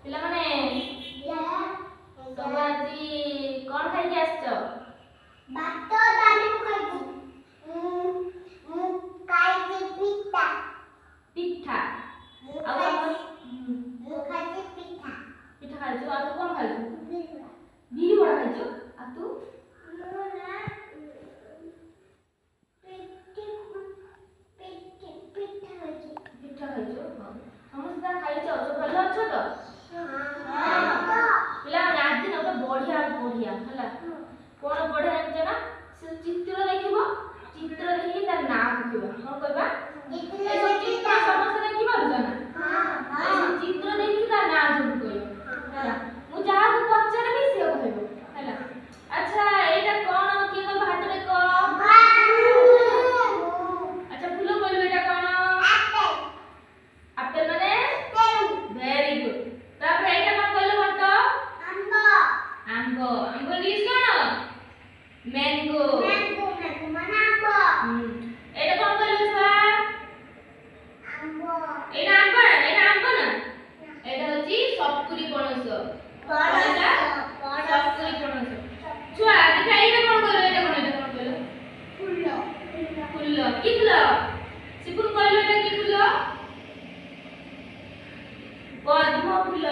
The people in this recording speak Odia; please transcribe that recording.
ପିଲାମାନେ ତମେ ଆଜି କଣ ଖାଇକି ଆସିଛ? ଭାତ ଡାଲି ଖାଇଛି। ମୁଁ ଖାଇଛି ପିଠା। ପିଠା ଆଉ ମୁଁ ଖାଇଛି ପିଠା। ପିଠା ଖାଇଛୁ। ଆଉ ତୁ କଣ ଖାଇଛୁ? ବିରି ବିରି ବରା ଖାଇଛୁ। ଆଉ ତୁ? ମୁଁ ନା ପିଠା ଖାଇଛି। ପିଠା ଖାଇଛୁ। ସମସ୍ତେ ଯାହା ଖାଇଛ ସବୁ ଭଲ ଅଛ ତ? ପିଲାମାନେ ଆଜି ନା ଗୋଟେ ବଢିଆ ବଢିଆ ହେଲା କଣ ବଢିଆ ଜାଣିଛ ନା? ସେ ଚିତ୍ର ଦେଖିବ, ଚିତ୍ର ଦେଖିକି ତାର ନାଁ କହିବ। କଣ କହିବା? ଚିତ୍ର ସମସ୍ତେ ଦେଖି ପାରୁଛ ନା? ଚିତ୍ର ଦେଖିକି ତାର ନାଁ ସବୁ କହିବ ହେଲା। ମୁଁ ଯାହାକୁ ପଚାରିବି ସେ କହିବ ହେଲା। ଆଚ୍ଛା ଏଇଟା କଣ? କିଏ କହିବ ହାତ ଦେଖ। ଆଚ୍ଛା ଫୁଲ କହିଲୁ ଏଇଟା କଣ? ଆପେଲ ମାନେ ଭେରି ଗୁଡ। ତାପରେ ଏଇଟା କଣ କହିଲ ବଣ୍ଟ? ଆମ୍ବ। ଆମ୍ବ। ଆମ୍ବ ଇଂଲିଶ କଣ? ମ୍ୟାଙ୍ଗୋ। ମ୍ୟାଙ୍ଗୋ ମାନେ ଆମ୍ବ। ଏଇଟା କଣ କହିଲ ଛୁଆ? ଆମ୍ବ। ଏଇଟା ଆମ୍ବ ନା? ଏଇଟା ଆମ୍ବ ନା? ଏଇଟା ହଉଛି ସପୁରୀ ପଣସ। ପଣସ। ସପୁରୀ ପଣସ। ଛୁଆ ଦେଖା ଏଇଟା କଣ କହିଲ? ଏଇଟା କଣ କହିଲ? ଫୁଲ। ଫୁଲ। କି ଫୁଲ? ସିପୁନ କହିଲ ଏଇଟା କି ଫୁଲ? ପଦ୍ମ ଫୁଲ।